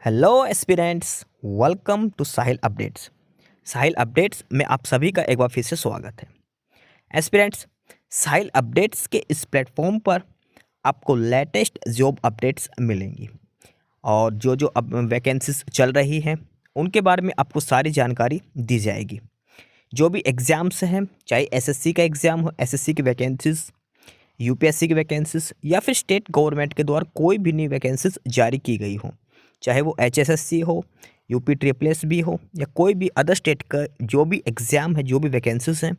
Hello aspirants, welcome to Sahil updates. Sahil updates में आप सभी का एक बार फिर से स्वागत है। एस्पिरेंट्स, साहिल अपडेट्स के इस प्लेटफॉर्म पर आपको लेटेस्ट जॉब अपडेट्स मिलेंगी और जो अब वैकेंसीज चल रही हैं उनके बारे में आपको सारी जानकारी दी जाएगी। जो भी एग्ज़ाम्स हैं, चाहे एसएससी का एग्ज़ाम हो, एसएससी की वैकेंसीज, यूपीएससी की वैकेंसीज या फिर स्टेट गवर्नमेंट के द्वारा कोई भी नई वैकेंसीज जारी की गई हो, चाहे वो एचएसएससी हो, यूपी ट्रिपल एस भी हो या कोई भी अदर स्टेट का जो भी एग्ज़ाम है, जो भी वैकेंसीज हैं,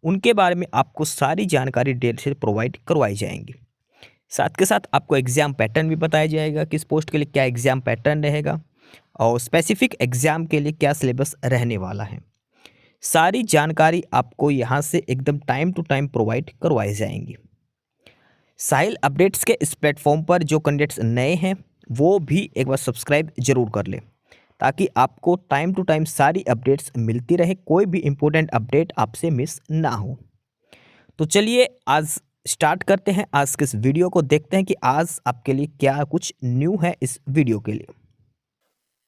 उनके बारे में आपको सारी जानकारी डिटेल से प्रोवाइड करवाई जाएंगी। साथ के साथ आपको एग्ज़ाम पैटर्न भी बताया जाएगा, किस पोस्ट के लिए क्या एग्ज़ाम पैटर्न रहेगा और स्पेसिफिक एग्ज़ाम के लिए क्या सिलेबस रहने वाला है। सारी जानकारी आपको यहाँ से एकदम टाइम टू टाइम प्रोवाइड करवाई जाएंगी। साहिल अपडेट्स के इस प्लेटफॉर्म पर जो कैंडिडेट्स नए हैं वो भी एक बार सब्सक्राइब जरूर कर लें, ताकि आपको टाइम टू टाइम सारी अपडेट्स मिलती रहे, कोई भी इम्पोर्टेंट अपडेट आपसे मिस ना हो। तो चलिए आज स्टार्ट करते हैं, आज के इस वीडियो को देखते हैं कि आज आपके लिए क्या कुछ न्यू है इस वीडियो के लिए।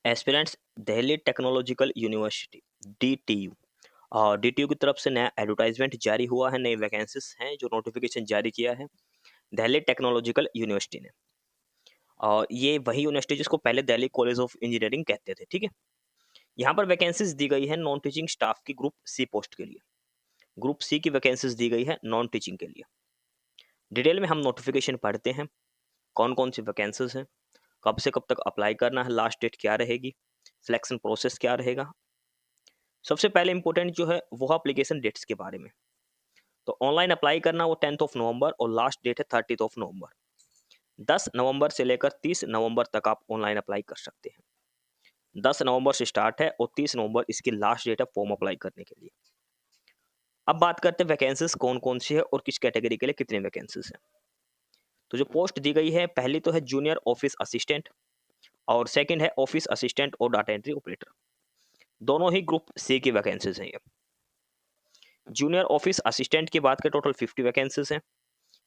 Aspirants Delhi technological university DTU और DTU की तरफ से नया एडवर्टाइजमेंट जारी हुआ है, नई वैकेंसीज हैं जो नोटिफिकेशन जारी किया है दिल्ली टेक्नोलॉजिकल यूनिवर्सिटी ने। और ये वही यूनिवर्सिटी जिसको पहले दिल्ली कॉलेज ऑफ इंजीनियरिंग कहते थे, ठीक है। यहाँ पर वैकेंसीज दी गई है नॉन टीचिंग स्टाफ की ग्रुप सी पोस्ट के लिए। ग्रुप सी की वैकेंसीज दी गई है नॉन टीचिंग के लिए। डिटेल में हम नोटिफिकेशन पढ़ते हैं, कौन कौन सी वैकेंसीज हैं, कब से कब तक अप्लाई करना है, लास्ट डेट क्या रहेगी, सिलेक्शन प्रोसेस क्या रहेगा। सबसे पहले इंपॉर्टेंट जो है वो एप्लीकेशन डेट्स के बारे में। तो ऑनलाइन अप्लाई करना वो 10 नवंबर और लास्ट डेट है 30 नवंबर। 10 नवंबर से लेकर 30 नवंबर तक आप ऑनलाइन अप्लाई कर सकते हैं। 10 नवंबर से स्टार्ट है और 30 नवंबर इसकी लास्ट डेट है फॉर्म अप्लाई करने के लिए। अब बात करते हैं वैकेंसीज कौन कौन सी है और किस कैटेगरी के लिए कितनी वैकेंसीज है। तो जो पोस्ट दी गई है, पहली तो है जूनियर ऑफिस असिस्टेंट और सेकंड है ऑफिस असिस्टेंट और डाटा एंट्री ऑपरेटर। दोनों ही ग्रुप सी की वैकेंसीज हैं ये। जूनियर ऑफिस असिस्टेंट की बात करें, टोटल 50 वैकेंसीज हैं।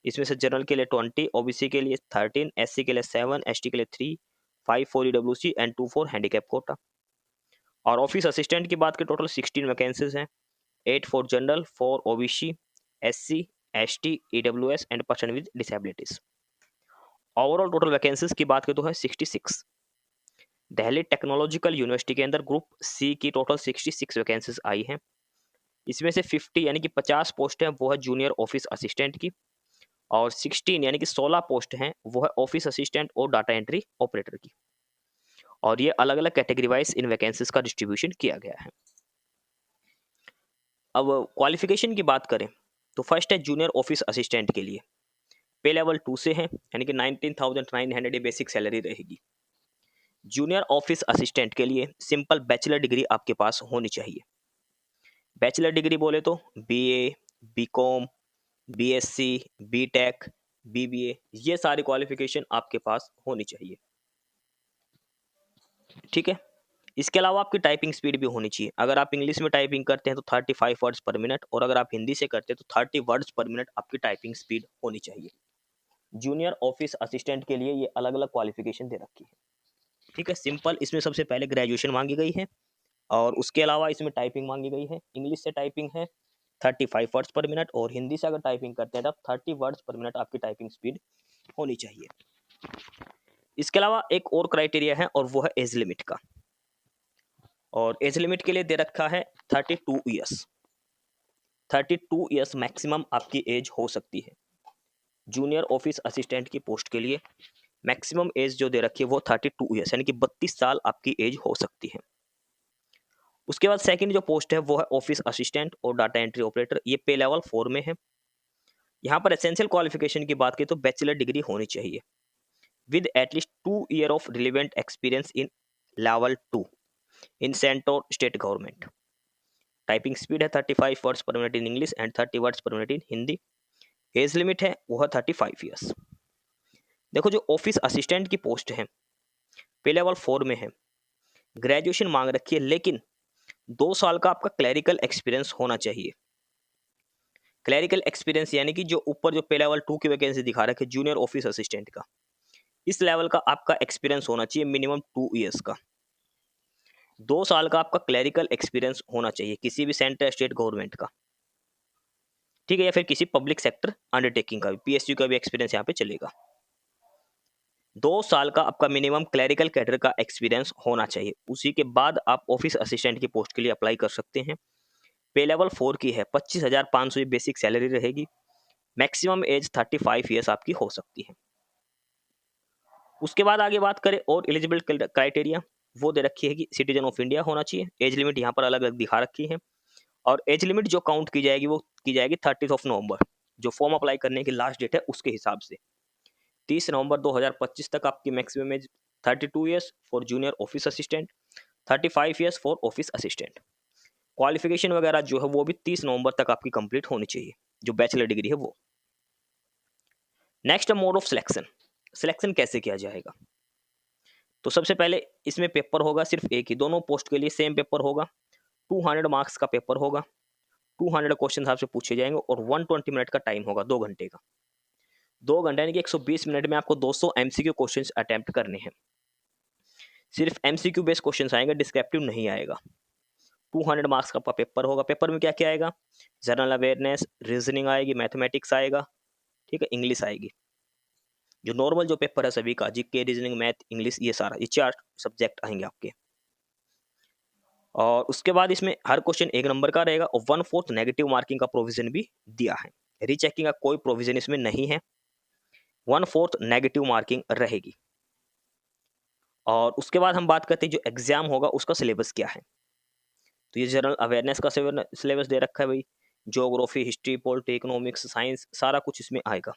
इसमें से जनरल के लिए 20, ओबीसी के लिए 13, एससी के लिए 7, एसटी के लिए 3, 5 for EWC and 2 for handicap quota. और ऑफिस असिस्टेंट की बात करें, टोटल 16 वैकेंसीज हैं। 8 for general, 4 OBC, SC, ST, EWS and person with disabilities. Overall total vacancies की बात करें तो है 66। दिल्ली टेक्नोलॉजिकल यूनिवर्सिटी के अंदर ग्रुप सी की टोटल 66 वैकेंसीज आई हैं। इसमें से 50 यानी कि 50 पोस्ट हैं वो है जूनियर ऑफिस असिस्टेंट की, और 16 यानी कि 16 पोस्ट हैं वो है ऑफिस असिस्टेंट और डाटा एंट्री ऑपरेटर की। और ये अलग अलग कैटेगरी वाइज इन वैकेंसीज का डिस्ट्रीब्यूशन किया गया है। अब क्वालिफिकेशन की बात करें तो फर्स्ट है जूनियर ऑफिस असिस्टेंट के लिए पे लेवल 2 से है, यानी कि 19,900 बेसिक सैलरी रहेगी। जूनियर ऑफिस असिस्टेंट के लिए सिंपल बैचलर डिग्री आपके पास होनी चाहिए। बैचलर डिग्री बोले तो BA, BCom, BSc, BTech, BBA, ये सारी क्वालिफिकेशन आपके पास होनी चाहिए, ठीक है। इसके अलावा आपकी टाइपिंग स्पीड भी होनी चाहिए। अगर आप इंग्लिश में टाइपिंग करते हैं तो 35 वर्ड्स पर मिनट, और अगर आप हिंदी से करते हैं तो 30 वर्ड्स पर मिनट आपकी टाइपिंग स्पीड होनी चाहिए। जूनियर ऑफिस असिस्टेंट के लिए ये अलग अलग क्वालिफिकेशन दे रखी है, ठीक है। सिंपल इसमें सबसे पहले ग्रेजुएशन मांगी गई है, और उसके अलावा इसमें टाइपिंग मांगी गई है। इंग्लिश से टाइपिंग है 35 वर्ड्स पर मिनट, और हिंदी से अगर टाइपिंग करते हैं तब 30 वर्ड्स पर मिनट आपकी टाइपिंग स्पीड होनी चाहिए। इसके अलावा एक और क्राइटेरिया है और वो है एज लिमिट का, और एज लिमिट के लिए दे रखा है 32 ईयर्स। 32 ईयर्स मैक्सिमम आपकी एज हो सकती है। जूनियर ऑफिस असिस्टेंट की पोस्ट के लिए मैक्सिमम एज जो दे रखी है वो 32 ईयर्स, यानी कि 32 साल आपकी एज हो सकती है। उसके बाद सेकंड जो पोस्ट है वो है ऑफिस असिस्टेंट और डाटा एंट्री ऑपरेटर, ये पे लेवल 4 में है। यहाँ पर एसेंशियल क्वालिफिकेशन की बात करें तो बैचलर डिग्री होनी चाहिए with at least 2 year of relevant experience in level 2 in central state government. Typing speed है 35 वर्ड्स पर minute in English and 30 words पर minute in Hindi. Age limit है वो है 35 ईयर्स। देखो जो ऑफिस असिस्टेंट की पोस्ट है पे लेवल 4 में है, ग्रेजुएशन मांग रखी है, लेकिन 2 साल का आपका क्लैरिकल एक्सपीरियंस होना चाहिए। क्लैरिकल एक्सपीरियंस यानी कि जो ऊपर जो पे लेवल 2 की वैकेंसी दिखा रखे जूनियर ऑफिस असिस्टेंट का, इस लेवल का आपका एक्सपीरियंस होना चाहिए मिनिमम 2 ईयर्स का। 2 साल का आपका क्लरिकल एक्सपीरियंस होना चाहिए किसी भी सेंट्रल स्टेट गवर्नमेंट का, ठीक है, या फिर किसी पब्लिक सेक्टर अंडरटेकिंग का भी, पीएसयू का भी एक्सपीरियंस यहाँ पे चलेगा। 2 साल का आपका मिनिमम क्लरिकल कैडर का एक्सपीरियंस होना चाहिए। उसी के बाद आप ऑफिस असिस्टेंट की पोस्ट के लिए अप्लाई कर सकते हैं। पे लेवल 4 की है, 25,500 बेसिक सैलरी रहेगी। मैक्सिमम एज 35 ईयर्स आपकी हो सकती है। उसके बाद आगे बात करें और एलिजिबल क्राइटेरिया, वो दे रखी है कि सिटीजन ऑफ इंडिया होना चाहिए। एज लिमिट यहाँ पर अलग अलग दिखा रखी है, और एज लिमिट जो काउंट की जाएगी वो की जाएगी 30 नवंबर, जो फॉर्म अप्लाई करने की लास्ट डेट है उसके हिसाब से। 30 नवंबर 2025 तक आपकी maximum age 32 years for junior office assistant, 35 years for office assistant. Qualification वगैरह जो है वो भी 30 नवंबर तक आपकी कंप्लीट होनी चाहिए, जो बैचलर डिग्री है वो। Next mode of selection, selection कैसे किया जाएगा? तो सबसे पहले इसमें पेपर होगा सिर्फ एक ही, दोनों पोस्ट के लिए सेम पेपर होगा। 200 मार्क्स का पेपर होगा, 200 क्वेश्चन आपसे पूछे जाएंगे और 120 मिनट का टाइम होगा, 2 घंटे का। 2 घंटे यानी कि 120 मिनट में आपको 200 एमसीक्यू क्वेश्चंस अटेम्प्ट करने हैं। सिर्फ एमसीक्यू बेस्ड क्वेश्चंस आएंगे, डिस्क्रिप्टिव नहीं आएगा। 200 मार्क्स का पेपर होगा। पेपर में क्या क्या आएगा? जनरल अवेयरनेस, रीजनिंग आएगी, मैथमेटिक्स आएगा, ठीक है, इंग्लिश आएगी। जो नॉर्मल जो पेपर है सभी का, जीके, रीजनिंग, मैथ, इंग्लिश, ये सारा, ये 4 सब्जेक्ट आएंगे आपके। और उसके बाद इसमें हर क्वेश्चन 1 नंबर का रहेगा और 1/4 नेगेटिव मार्किंग का प्रोविजन भी दिया है। रीचेकिंग का कोई प्रोविजन इसमें नहीं है, 1/4 नेगेटिव मार्किंग रहेगी। और उसके बाद हम बात करते हैं जो एग्जाम होगा उसका सिलेबस क्या है। तो ये जनरल अवेयरनेस का सिलेबस दे रखा है भाई, geography, history, polity, economics, science, सारा कुछ इसमें आएगा,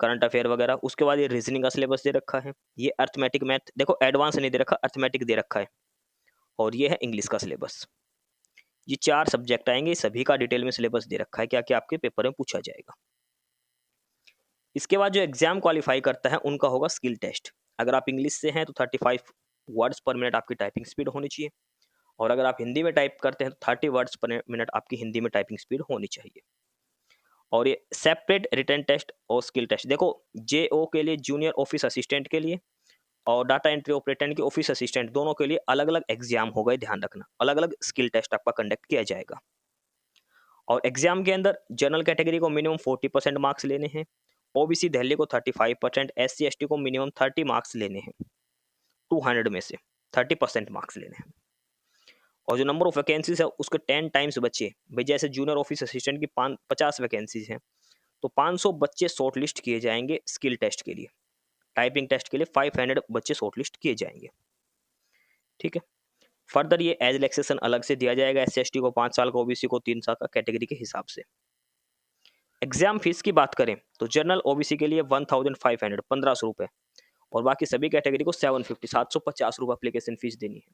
करंट अफेयर वगैरह। उसके बाद ये रीजनिंग का सिलेबस दे रखा है, ये अर्थमेटिक, मैथ देखो एडवांस नहीं दे रखा, अर्थमेटिक दे रखा है, और ये है इंग्लिश का सिलेबस। ये 4 सब्जेक्ट आएंगे, सभी का डिटेल में सिलेबस दे रखा है, क्या क्या आपके पेपर में पूछा जाएगा। इसके बाद जो एग्जाम क्वालिफाई करता है उनका होगा स्किल टेस्ट। अगर आप इंग्लिश से हैं तो 35 वर्ड्स पर मिनट आपकी टाइपिंग स्पीड होनी चाहिए, और अगर आप हिंदी में टाइप करते हैं तो 30 वर्ड्स पर मिनट आपकी हिंदी में टाइपिंग स्पीड होनी चाहिए। और ये सेपरेट रिटन टेस्ट और स्किल टेस्ट, देखो जेओ के लिए, जूनियर ऑफिस असिस्टेंट के लिए, और डाटा एंट्री ऑपरेटर के ऑफिस असिस्टेंट, दोनों के लिए अलग अलग एग्जाम होगा, ध्यान रखना, अलग अलग स्किल टेस्ट आपका कंडक्ट किया जाएगा। और एग्जाम के अंदर जनरल कैटेगरी को मिनिमम 40% मार्क्स लेने हैं, ओबीसी दिल्ली को 35%, एससी एसटी को मिनिमम 30 मार्क्स लेने हैं, 200 में से 30% मार्क्स लेने हैं। और जो नंबर ऑफ वैकेंसीज है उसके 10 टाइम्स बच्चे, भाई जैसे जूनियर ऑफिस असिस्टेंट की 50 वैकेंसीज हैं तो 500 बच्चे शॉर्ट लिस्ट किए जाएंगे स्किल टेस्ट के लिए। टाइपिंग टेस्ट के लिए 500 बच्चे शॉर्ट लिस्ट किए जाएंगे, ठीक है। फर्दर ये एज रिलैक्सेशन अलग से दिया जाएगा, एस सी को 5 साल का, ओबीसी को 3 साल का, कैटेगरी के हिसाब से। एग्जाम फीस की बात करें तो जनरल ओबीसी के लिए 1500, 1500 रुपये, और बाकी सभी कैटेगरी को 750 रुपये एप्लीकेशन फीस देनी है।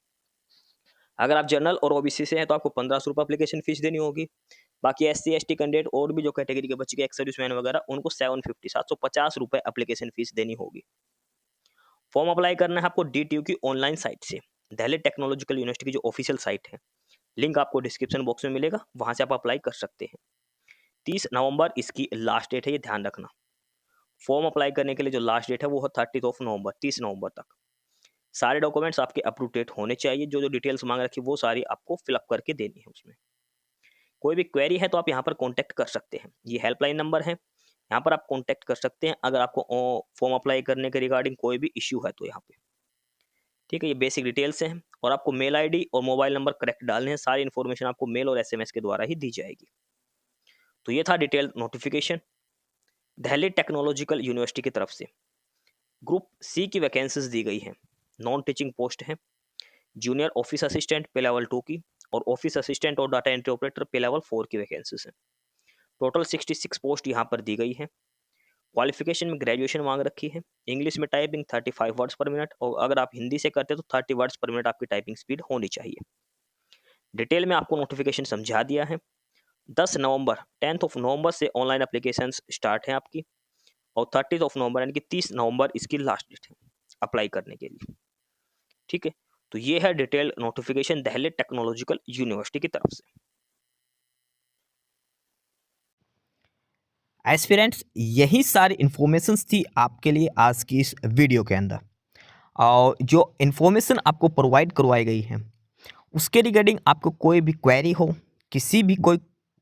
अगर आप जनरल और ओबीसी से हैं तो आपको 1500 रुपये एप्लीकेशन फीस देनी होगी। बाकी एससी एसटी कैंडिडेट और भी जो कैटेगरी के बच्चे के एक्स सर्विसमैन वगैरह, उनको 750 रुपये एप्लीकेशन फीस देनी होगी। फॉर्म अप्लाई करना है आपको DTU की ऑनलाइन साइट से, दिल्ली टेक्नोलॉजिकल यूनिवर्सिटी की जो ऑफिशियल साइट है, लिंक आपको डिस्क्रिप्शन बॉक्स में मिलेगा, वहां से आप अप्लाई कर सकते हैं। 30 नवंबर इसकी लास्ट डेट है, ये ध्यान रखना। फॉर्म अप्लाई करने के लिए जो लास्ट डेट है वो है 30 नवंबर, 30 नवंबर तक। सारे डॉक्यूमेंट्स आपके अप टू डेट होने चाहिए, जो जो डिटेल्स मांग रखी वो सारी आपको फिलअप करके देनी है उसमें। कोई भी क्वेरी है तो आप यहाँ पर कॉन्टैक्ट कर सकते हैं, ये हेल्पलाइन नंबर है, यहाँ पर आप कॉन्टैक्ट कर सकते हैं अगर आपको फॉर्म अप्लाई करने के रिगार्डिंग कोई भी इश्यू है तो यहाँ पे, ठीक है। ये बेसिक डिटेल्स हैं, और आपको मेल आईडी और मोबाइल नंबर करेक्ट डालने हैं, सारी इन्फॉर्मेशन आपको मेल और SMS के द्वारा ही दी जाएगी। तो ये था detail notification Delhi technological university की तरफ से। ग्रुप C की वैकेंसीज दी गई हैं, नॉन टीचिंग पोस्ट है, जूनियर ऑफिस असिस्टेंट पे लेवल 2 की, और ऑफिस असिस्टेंट और डाटा एंट्री ऑपरेटर पे लेवल 4 की वैकेंसीज हैं। टोटल 66 पोस्ट यहाँ पर दी गई है। क्वालिफिकेशन में ग्रेजुएशन मांग रखी है, इंग्लिश में टाइपिंग 35 वर्ड्स पर मिनट, और अगर आप हिंदी से करते हैं तो 30 वर्ड्स पर मिनट आपकी टाइपिंग स्पीड होनी चाहिए। डिटेल में आपको नोटिफिकेशन समझा दिया है। 10 नवंबर 10 नवंबर से ऑनलाइन एप्लीकेशन स्टार्ट है आपकी, और 30 नवंबर यानी कि 30 नवंबर इसकी लास्ट डेट है अप्लाई करने के लिए, ठीक है। तो ये है detail notification Delhi technological university की तरफ से। एस्पिरेंट्स, यही सारी इन्फॉर्मेशंस थी आपके लिए आज की इस वीडियो के अंदर। और जो इन्फॉर्मेशन आपको प्रोवाइड करवाई गई है उसके रिगार्डिंग आपको कोई भी क्वेरी हो, किसी भी कोई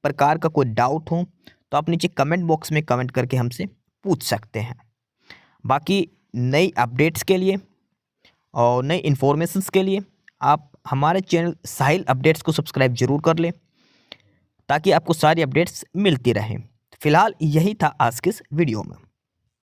प्रकार का कोई डाउट हो, तो आप नीचे कमेंट बॉक्स में कमेंट करके हमसे पूछ सकते हैं। बाकी नई अपडेट्स के लिए और नई इन्फॉर्मेशंस के लिए आप हमारे चैनल साहिल अपडेट्स को सब्सक्राइब जरूर कर लें, ताकि आपको सारी अपडेट्स मिलती रहें। फिलहाल यही था आज के इस वीडियो में।